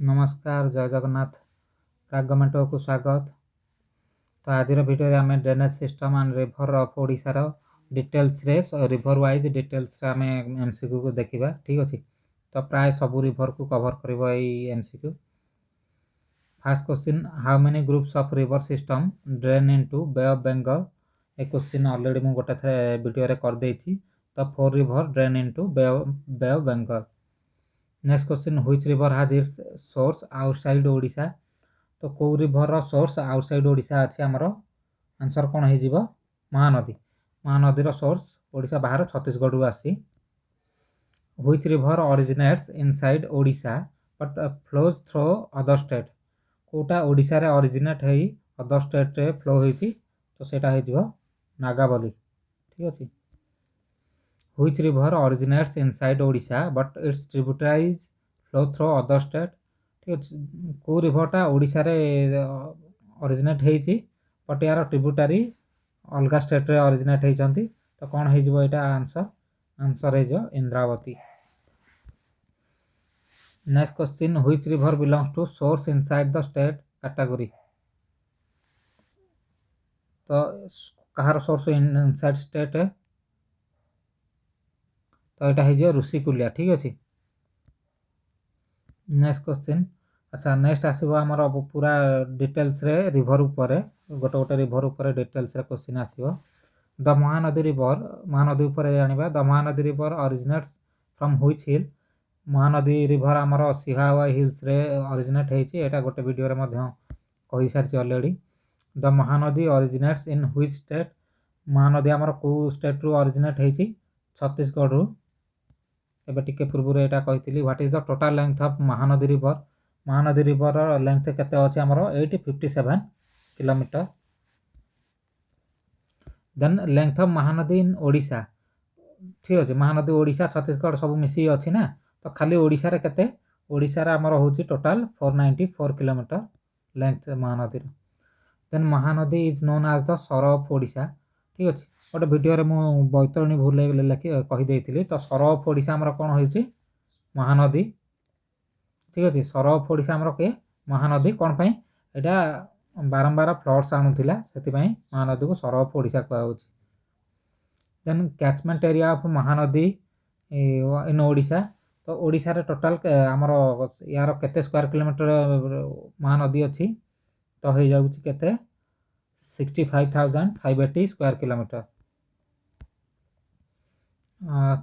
नमस्कार जय जगन्नाथ प्राग गवर्नमेंट को स्वागत। तो आज वीडियो आम drainage system and river of ओडिशार डिटेल्स रे रिभर वाइज डिटेल्स रे आम एमसीक्यू को देखा ठीक अच्छे। तो प्राय सब रिभर को कवर कर MCQ. First question how many groups of river system drain into bay of Bengal. ए क्वेश्चन ऑलरेडी मुझे गोटे थे वीडियो रे कर देछि। तो 4 river drain into bay of Bengal. Next question which river has its source outside Odisha. तो कौ रिवर सोर्स आउटसाइड ओडिशा अच्छे आमर आंसर कौन हो महानदी। महानदीर सोर्स ओडिशा बाहर छत्तीसगढ़ आसी। Which river originates inside Odisha but flows through other state. कोटा ओडिशा रे ओरिजिनेट है अदर स्टेट रे फ्लो होइछि तो सेटा हो नागावली ठीक अच्छे। Which river originates inside Odisha but its tributaries flow through other state। ठीक है को रिवरटा ओडिशा रे ओरिजिनेट होइछि बट यार ट्रिब्यूटरी अलग स्टेट रे ओरिजिनेट होइछंती तो कौन हो एटा आंसर हो Indravati. Next question which river belongs to source inside the state category. तो कहार सोर्स इनसाइड स्टेट है तो यहाँ हो ऋषिकुलिया ठीक अच्छे। नेक्स्ट क्वेश्चन अच्छा नेक्स्ट आसो आमर पूरा डिटेल्स रे रिवर उपरे गोटे गोटे रिवर उपरे डिटेल्स रे क्वेश्चन आसो। द महानदी रिवर महानदी उपरे जानिबा the Mahanadi river originates from which hill. Mahanadi river आमर सिहावा हिल्स रे ओरिजिनेट होइछि एटा गोटे वीडियो रे मध्य कहि सारछि already. The Mahanadi originates in which state. Mahanadi आमर को स्टेट रु ओरिजिनेट होइछि छत्तीसगढ़ रु। एबे टिके पूर्व एटा कहितली what is the total length of Mahanadi river. Mahanadi river length केते अछि हमर 857 kilometre. Then length of Mahanadi in Odisha ठीक अछि महानदी ओडिशा छत्तीसगढ़ सब मिसी अछि ना तो खाली ओडिशा रे केते ओडिशा रे हमर होछि total 494 kilometre length Mahanadi. Then Mahanadi is known as the sorrow of Odisha ठीक अच्छे। गोटे वीडियो रे मु बैतरणी भूल लिखि कही देइथिली तो सर ऑफ ओडिशा हमर कोन होइछि महानदी ठीक अच्छे। सर ऑफ ओडिशा हमर के महानदी कोन पई एटा बारंबार फ्लड्स आणुथिला सेति पई महानदी को सर ऑफ ओडिशा कहै होछि। Then catchment area of Mahanadi in Odisha तो ओडिशा रे टोटल हमर यार केते स्क्वायर किलोमीटर महानदी अछि तो हो जाउछि केते 65,580 स्क्वायर किलोमीटर।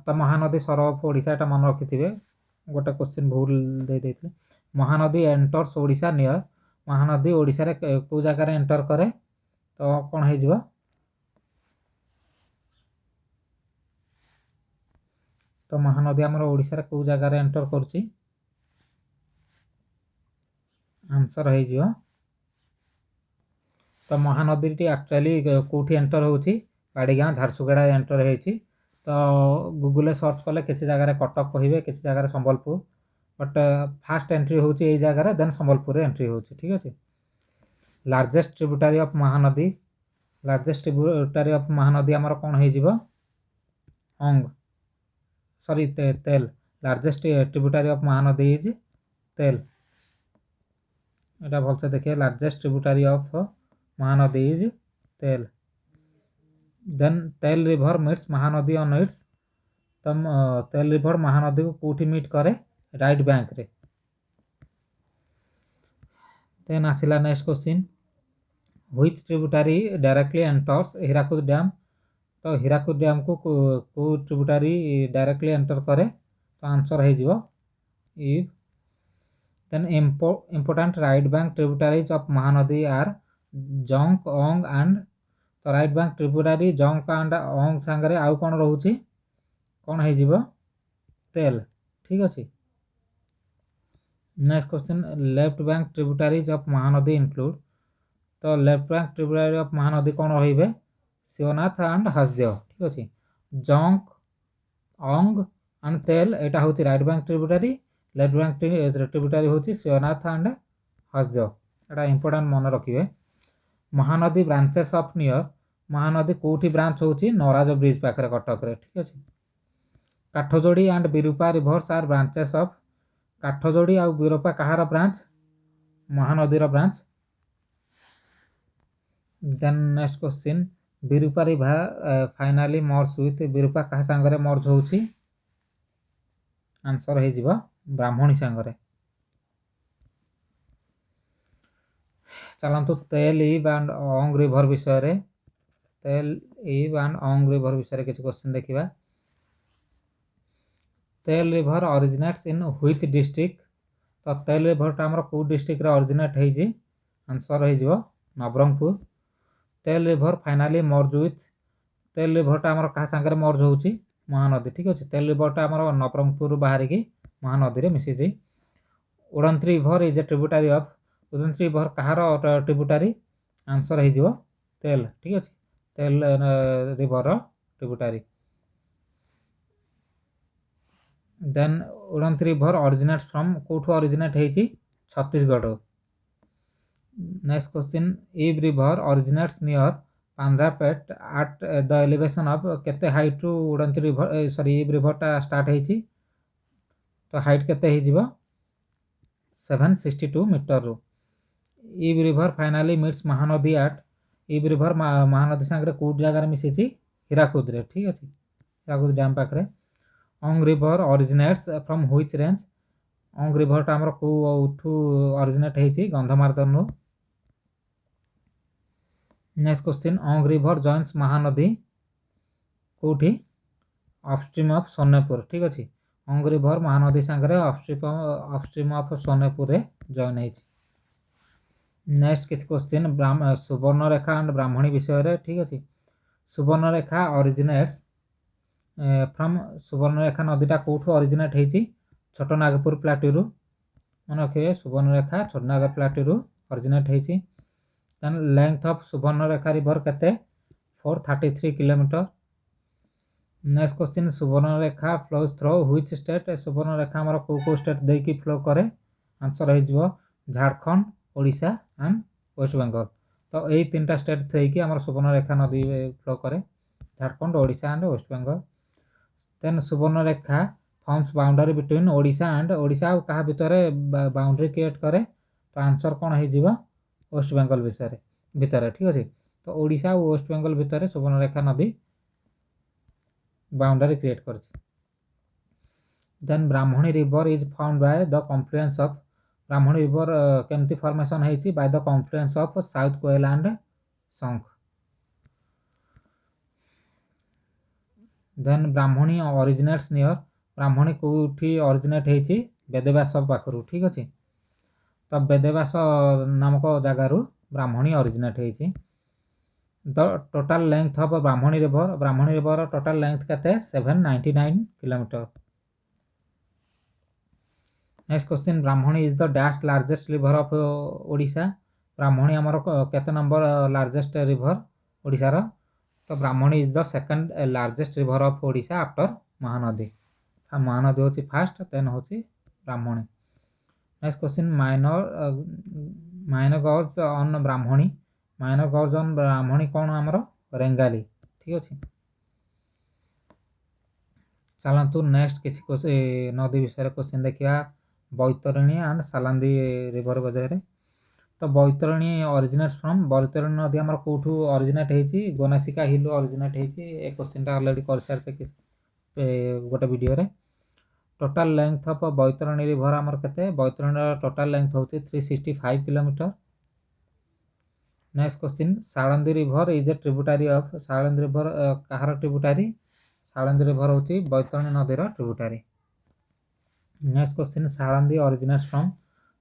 तो महानदी सर ऑफ ओडिशा एटा मन रखिथिबे गोटे क्वेश्चन भूल दे देथिले। Mahanadi enters Odisha near. महानदी ओडिशा रे को जगह रे एंटर करे तो कोन हो जिवो तो महानदी हमर ओडिशा रे को जगह रे एंटर करछि आंसर हो जिवो तो महानदी टी एक्चुअली कोठी एंटर होछि बाड़ीगाँ झारसुगुड़ा एंटर होछि। तो गूगल सर्च कले किसी जगह कटक कहे किसी जगह संबलपुर बट फास्ट एंट्री होछि एई जगह देन संबलपुर रे एंट्री होछि ठीक अछि। Largest tributary of Mahanadi largest tributary of Mahanadi हमर कोन हो जिवो अंग sorry Tel. Largest tributary of Mahanadi is Tel एटा भल से देखिए largest tributary of Mahanadi is Tel. Then Tel river meets Mahanadi on its तम तेल रिवर महानदी को कोठी मीट करे राइट बैंक रे। देन आसिला next question which tributary directly enters Hirakud dam. तो हीराकुद डैम को ट्रिब्यूटरी डायरेक्टली एंटर करे तो आंसर हो जिवो Ib. Then important right bank tributaries of Mahanadi are Jonk Ong and. तो right bank tributary Jonk and Ong संगे आउ कौन रोचे कौन हो तेल ठीक अच्छे। Next question left bank tributaries of Mahanadi include. तो left bank tributary of Mahanadi कौन रे शिवनाथ एंड हसदेव ठीक अच्छे। जंक ओंग एंड तेल एटा हूँ right bank tributary left bank tributary हूँ Shivnath and Hasdeo Etah important मन रखिए। Mahanadi branches of near Mahanadi कोठी ब्रांच होची नराज ब्रिज पाखरे कटक रे ठीक अच्छे। Kathajodi and Birupa rivers are branches of Kathajodi आउ बिरपा कहार ब्रांच महानदीर branch. Then next question Birupa river finally merge with Birupa कहा सांगरे मर्ज होउची आंसर हे जिवो ब्राह्मणी सांगरे। चलंतु तेल ईव एंड ओंग रिवर विषय रे तेल ईव एंड ओंग रिवर विषय रे किछ क्वेश्चन देखिबा। तेल river originates in which district तो तेल रिवर टा हमर को डिस्ट्रिक्ट रे ओरिजिनेट हे जी आंसर हे जिवो नवरंगपुर। तेल रिवर फाइनाली मर्ज विथ तेल रिवर टा हमर कहा सांगरे मर्ज होउची महानदी ठीक अछि। तेल रिवर टा हमर नवरंगपुर बाहर की महानदी रे मिसी जी। Udanti river is a tributary of Udanti river कहार ट्रिब्यूटरी आंसर हे जिवो तेल ठीक अछि। Tel river tributary. Then Udanti river originates from कोठो ओरिजिनेट हेची Chhattisgarh. Next question Ib river originates near Pandrapat at the elevation of केते हाइट रु Udanti river sorry Ib river टा स्टार्ट हेची तो हाइट केते हे जिवो 762 मीटर रु। Ib river finally meets Mahanadi at ewe river Mahanadi सांगरे coat जगह रे मिसेची हीराकुद रे ठीक अछि हीराकुद डैम पाखरे। Ong river originates from which range Ong river टा हमर को उठू ओरिजिनेट हेची गंधमार्दन नु। Next question Ong river joins Mahanadi कोठी अपस्ट्रीम ऑफ सोनेपुर ठीक अछि। ओंग रिवर महानदी सांगरे अपस्ट्रीम ऑफ सोनेपुर रे जॉइन हेची। नेक्स्ट किछ क्वेश्चन सुवर्णरेखा एंड ब्राह्मणी विषय रे ठीक अछि। सुवर्णरेखा ओरिजिनेट्स फ्रॉम सुवर्णरेखा नदीटा कोठो ओरिजिनेट हेची छोटो नागपुर प्लाटू रु मन रखिबे सुवर्णरेखा छोटो नागपुर प्लाटू रु ओरिजिनेट हेची। Then length of Subarnarekha river केते 433 kilometre. Next question Subarnarekha flows through which state Subarnarekha हमर को स्टेट दे की फ्लो करे आंसर हे जिवो झारखंड ओडिशा एंड वेस्ट बंगाल। तो एई तीनटा स्टेट थई की हमर सुवर्णरेखा नदी फ्लो करे Jharkhand Odisha and west Bengal. Then Subarnarekha forms boundary between Odisha and Odisha और कहा भितरे बाउंड्री क्रिएट करे तो आंसर कोन हे जिवो वेस्ट बंगाल विषय भितरे ठीक अछि। तो ओडिशा और वेस्ट बंगाल भितरे सुवर्णरेखा नदी बाउंड्री क्रिएट करछि। Then Brahmani river is found by the confluence of Brahmani river केमती फॉर्मेशन हेची by the confluence of south Koel and Sankh. Then Brahmani originates near Brahmani कोठी ओरिजिनेट हेची बेदव्यास पाखरु ठीक अछि। तो बेदव्यास नामक जगारु ब्राह्मणी ओरिजिनेट हेची। The total length of Brahmani river total length केते 799 kilometre. Next question Brahmani is the dash largest river of Odisha Brahmani हमर केते नंबर लार्जेस्ट रिवर ओडिसा रो तो Brahmani is the second largest river of Odisha after Mahanadi. Mahanadi होची फर्स्ट देन होची Brahmani. Next question minor gods on Brahmani minor gods on Brahmani कोन हमर रेंगाली ठीक अछि। चलंतु नेक्स्ट किछ नदी विषय रे क्वेश्चन देखिया बैतरणी एंड सालांदी रिवर बजारे। तो बैतरणी ओरिजिनेट्स फ्रॉम बैतरणी नदी हमर कोठू ओरिजिनेट हेची गोनासिका हिल ओरिजिनेट हेची ए क्वेश्चन टा ऑलरेडी कर सार से गोटे वीडियो रे। Total length of Baitarani river हमर केते बैतरणी टोटल लेंथ होची 365 kilometre. Next question Salandi river is a tributary of Salandi river कहार ट्रिब्यूटरी सालंदी रिवर होची बैतरणी नदीर tributary. Next question Salandi originates from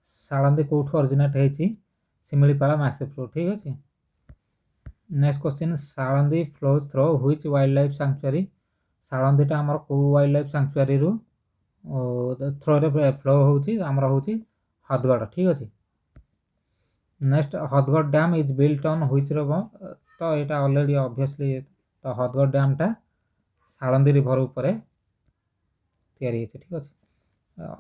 Salandi कोठू ओरिजिनेट हेची सिमिलीपाला मैसिफ ठीक अछि। Next question Salandi flows through which wildlife sanctuary Salandi टा हमर को वाइल्ड लाइफ सैंक्चुअरी रु थ्रो रे फ्लो होची हमर होची हदगढ़ ठीक अछि। Next Hadgarh dam is built on which river तो एटा ऑलरेडी ऑब्वियसली तो हदगढ़ डैम टा सालंदी रिवर ऊपर तयारी हेची ठीक अछि।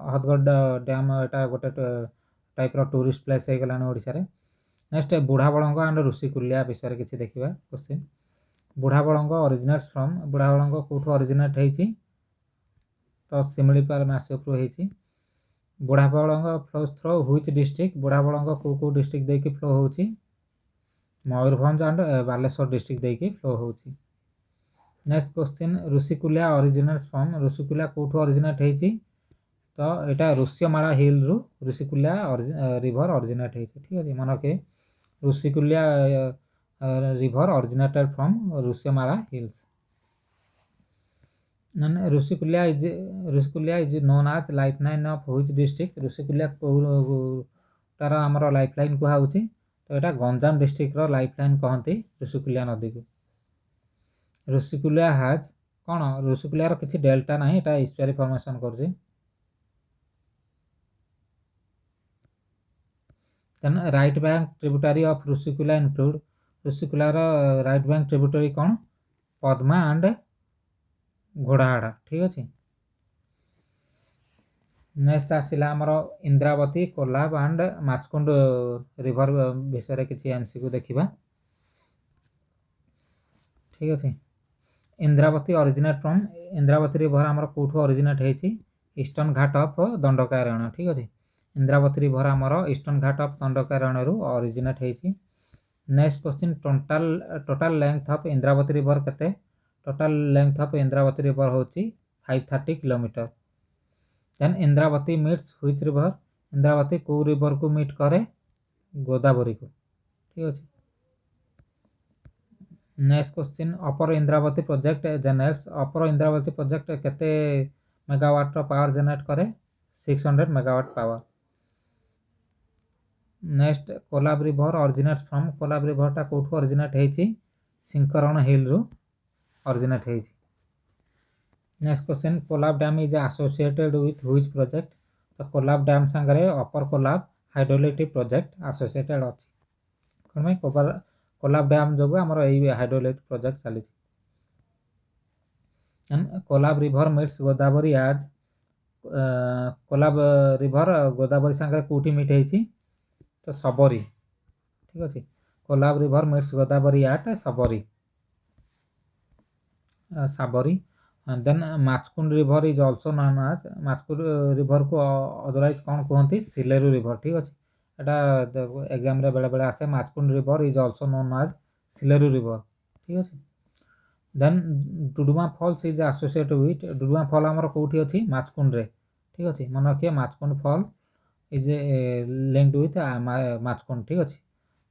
हदगढ़ डैम एटा गोटे टाइप रो टूरिस्ट प्लेस हे गलान ओडिसा रे। नेक्स्ट बुढ़ा बळंग एंड ऋषिकुल्या विषय किछि देखिबा क्वेश्चन। बुढ़ा बळंग ओरिजिनेट्स फ्रॉम बुढ़ा बळंग कोठो ओरिजिनेट हेची तो सिमिलीपाल मैसिफ रु हेची। Budhabalang flows through which district Budhabalang को डिस्ट्रिक्ट देकी फ्लो होची मयूरभंज एंड बालेश्वर डिस्ट्रिक्ट देकी फ्लो होची। Next question Rushikulya originates from Rushikulya कोठो ओरिजिनेट हेची तो एटा ऋष्यमाला हिल रु ऋषिकुल्या रिवर ओरिजिनेट हेची ठीक अछि मन के Rushikulya river originated from Rishyamala hills. Rushikulya is known as lifeline of which district Rushikulya तार हमर लाइफलाइन कुहा होची तो एटा गंजाम डिस्ट्रिक्ट रो लाइफलाइन कहंती ऋषिकुल्या नदी को। ऋषिकुल्या हैज कोन ऋषिकुल्या रो किछि डेल्टा नाही एटा इस्चुरी फॉर्मेशन करजे। Then right bank tributary of Rushikulya include Rushikulya रो राइट बैंक ट्रिब्यूटरी कोन पद्मा एंड घोड़ाहाड़ा ठीक अछि। नेक्स्ट आसिला हमर इंद्रावती कोलाब एंड माचकुंड रिवर विषय किछि एमसीक्यू देखिबा ठीक अछि। Indravati originate from Indravati river हमर कोठो ओरिजिनेट हेछि ईस्टर्न घाट ऑफ दंडकारण्य ठीक अछि। इंद्रावती रिवर हमर ईस्टर्न घाट ऑफ दंडकारण्य रु ओरिजिनेट हेछि। Next question total length of Indravati river कते total length of Indravati river होछि 530 kilometre. Then Indravati meets which river Indravati को रिवर को मीट करे गोदावरी को ठीक अछि। Next question upper Indravati project generates upper Indravati project केते मेगावाट रो पावर जनरेट करे 600 megawatt power. Next Kolab river originates from Kolab river टा कोठो ओरिजिनेट हेछि सिंकरण हिल रु ओरिजिनेट हेछि। Next question Kolab dam is associated with which project तो कोलाब डैम संगरे अपर कोलाब हाइड्रोइलेक्ट्रिक प्रोजेक्ट एसोसिएटेड अछि कोन कोलाब डैम जोगु हमर एई हाइड्रोइलेक्ट्रिक प्रोजेक्ट चली छी। And Kolab river meets Godavari as Kolab river Godavari संगरे कोठी मीट हेछि तो सबरी ठीक अछि। Kolab river meets Godavari at Sabari Sabari and then Machkund river is also known as Machkund river को अदरवाइज कोन कहंती सिलेरु रिवर ठीक अछि। एटा एग्जाम रे बेले बेले आसे Machkund river is also known as Sileru river ठीक अछि। Then Duduma falls is associated with Duduma fall हमर कोठी अछि माचकुंड रे ठीक अछि मन के Machkund fall is linked with Machkund ठीक अछि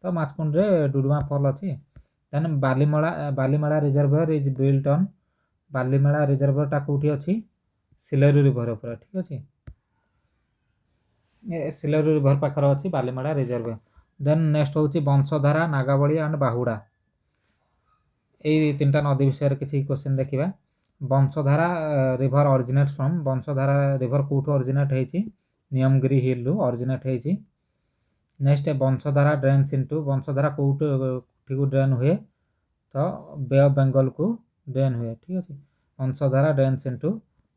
तो माचकुंड रे डुडुमा फॉल अछि। Then Balimela reservoir is built on Balimela reservoir टा कोठी अछि सिलेरु रिवर ऊपर ठीक अछि सिलेरु रिवर पाखर अछि बालीमेला रिजर्वायर। देन नेक्स्ट होछि बंशधारा नागावली एंड बाहुडा एई तीनटा नदी विषय किछि क्वेश्चन देखिबा। Vansadhara river originates from Vansadhara river कोठो ओरिजिनेट हेछि नियमगिरी हिल रु ओरिजिनेट हेछि। Next Vansadhara drains into Vansadhara कोठो ड्रेन हुए तो बे ऑफ बंगाल को ड्रेन हुए ठीक अछि। Vansadhara drains into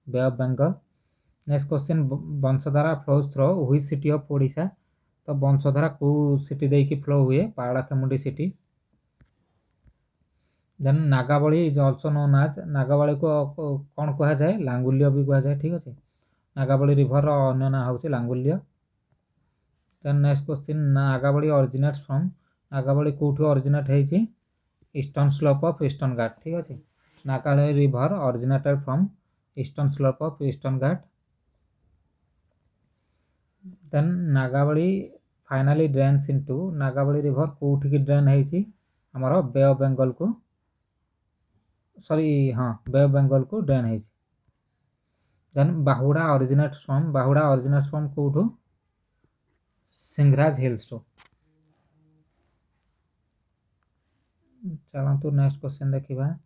bay of Bengal. Next question Vansadhara flows through which city of Odisha तो बंशधारा को सिटी देई की फ्लो हुए Paralakhemundi city. Then Nagavali is also known as Nagavali को कोन कहा जाय लांगुल्य भी कहा जाय ठीक अछि। नागावली रिवर रो अन्य ना होछि Langulya. Then next question Nagavali originates from Nagavali कोठो ओरिजिनेट हेछि eastern slope of eastern Ghat ठीक अछि। Nagavali river originated from eastern slope of eastern ghat. Then Nagavali finally drains into Nagavali river कोठी की ड्रेन हेछि हमरो बे ऑफ बंगाल को सॉरी हां बे ऑफ बंगाल को ड्रेन हेछि। देन बाहुडा originates from कोठो सिंगराज हिल्स टू। चलंतु नेक्स्ट क्वेश्चन देखिबा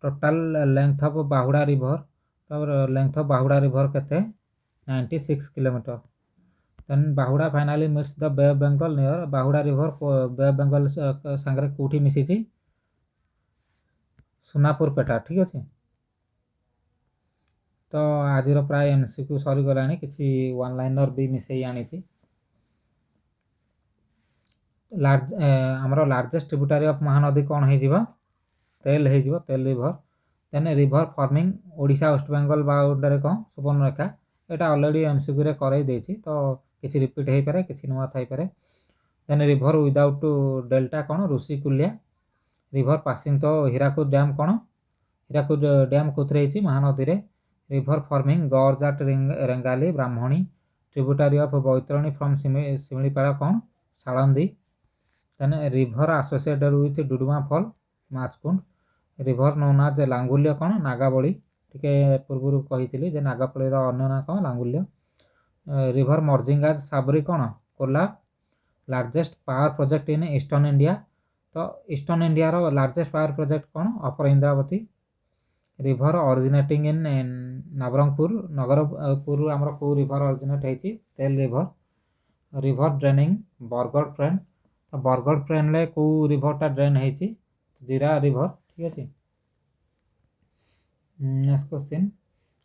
total length of Bahuda river तो लेंथ ऑफ बाहुडा रिवर केते 96 kilometre. Then Bahuda finally meets the bay of Bengal near Bahuda river bay of Bengal संगरे कोठी मिसिछि सोनापुर पेटा ठीक अछि। तो आज प्राय एमसीक्यू सरी गलानी किछि वन लाइनर भी मिसई आनिछि। हमरो लार्जेस्ट ट्रिब्यूटरी ऑफ महानदी कोन हे जिवो Tel river. Then river forming Odisha west Bengal boundary को सुवर्णरेखा एटा ऑलरेडी एमसीक्यू रे करई देछि तो किछि रिपीट हेई पारे किछि नुवा थाई पारे। देन रिवर विदाउट डेल्टा कोन ऋषिकुल्या रिवर पासिंग तो हीराकुद डैम कोन हीराकुद डैम कोथरे हिची महानदी रे river forming gorge at Rengali Brahmani tributary of Baitarani from Similipada कोन Salandi. Then river associated with Duduma fall Machkund river known as Langulya कोन नागाबली टिके पूर्वरु कहिथिली जे नागाबली रो अन्य ना कोन Langulya. River merging as Sabari कोन कोला largest power project in eastern India तो ईस्टर्न इंडिया रो लार्जेस्ट पावर प्रोजेक्ट कोन upper Indravati. River originating in Nabarangpur Nagarpur आमर को रिवर ओरिजिनेट हेची Tel river. River draining Bargarh terrain तो बरगड़ ट्रेन ले को रिवर टा ड्रेन हेची जीरा रिवर ठीक अछि। Next question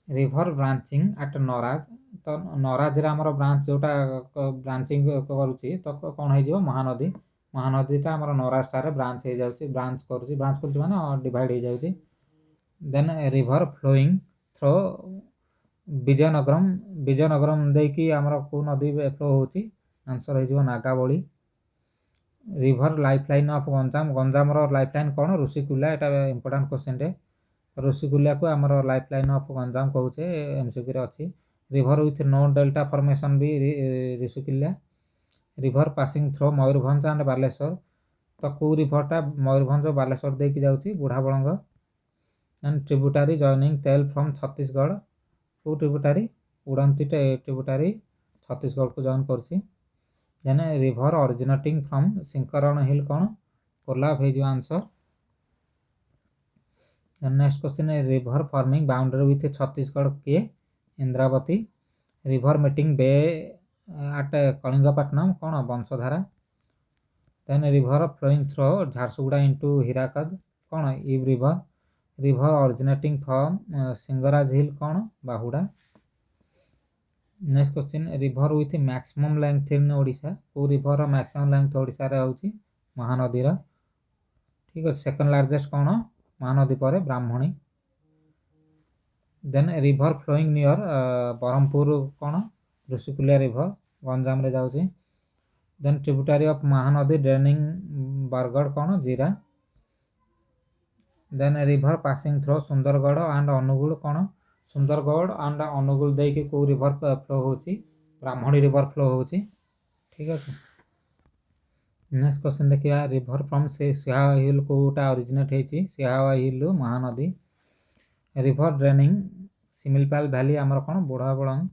river branching at Naraj तो नराज रे हमर ब्रांच जोटा ब्रांचिंग करूची तो कोन हे जिवो महानदी महानदी टा हमर नराज टारे ब्रांच हे जाउची ब्रांच करूची माने डिवाइड हे जाउची। Then river flowing through Vizianagaram Vizianagaram देकी हमर को नदी फ्लो होची आंसर हे जिवो Nagavali. River lifeline of Ganjam Ganjam रो लाइफलाइन कोन ऋषिकुल्या एटा इंपोर्टेंट क्वेश्चन रे ऋषिकुल्या को हमर लाइफलाइन ऑफ गंजाम कहूचे एमसीक्यू रे अछि। River with no delta formation भी Rushikulya. River passing through Mayurbhanj and Baleshwar तो को रिवर टा मयूरभंज और बालेश्वर देकी जाउची बुढ़ाबलंग। एंड ट्रिब्यूटरी जॉइनिंग तेल फ्रॉम छत्तीसगढ़ को ट्रिब्यूटरी उड़ंती ट्रिब्यूटरी छत्तीसगढ़ को जॉइन करची। Then river originating from Sinkaran hill कोन कोलाब हे जो आंसर। नेक्स्ट क्वेश्चन है river forming boundary with Chhattisgarh के Indravati. River meeting bay at Kalingapatnam कोन Vamsadhara. Then river flowing through Jharsuguda into Hirakud कोन Ib river. River originating from Singraj hill कोन Bahuda. Next question river with maximum length in Odisha को river maximum length Odisha रे होची महानदी रा ठीक है। सेकंड लार्जेस्ट कोन महानदी पर Brahmani. Then river flowing near Berhampur कोन ऋषिकुल्या रिवर गंजाम रे जाउची। Then tributary of Mahanadi draining Bargarh कोन Jira. Then river passing through Sundargarh and Anugul कोन सुंदरगढ़ एंड अनुगुल देकी को रिवर फ्लो होची ब्राह्मणी रिवर फ्लो होची ठीक है। नेक्स्ट क्वेश्चन देखिया रिवर फ्रॉम सिहावा हिल कोटा ओरिजिनेट हेची Sihawa hill Mahanadi. River draining Similipal valley आमर कोन Budhabalanga.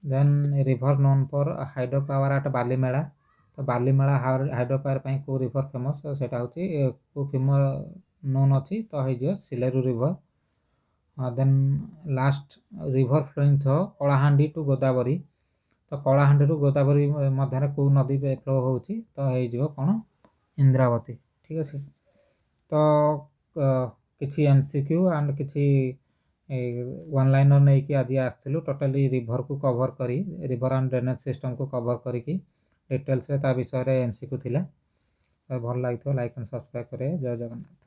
Then river known for hydro power at Balimela तो बालीमेला हाइड्रो पावर पई को रिवर फेमस सेटा होची को फेमस नोन अछि तो हे जो Sileru river. Then last river flowing through Kalahandi to Godavari तो कलाहांडी रु गोदावरी मध्य को नदी फ्लो होची तो हे जिवो कोन इंद्रावती ठीक अछि। तो किछि एमसीक्यू एंड किछि वन लाइनर नै कि आज आस्थिलु टोटली रिवर को कवर करी रिवर एंड ड्रेनेज सिस्टम को कवर करी कि डिटेल्स रे ता विषय रे एमसीक्यू थिला। भल लागितो लाइक एंड सब्सक्राइब करे जय जगन्नाथ।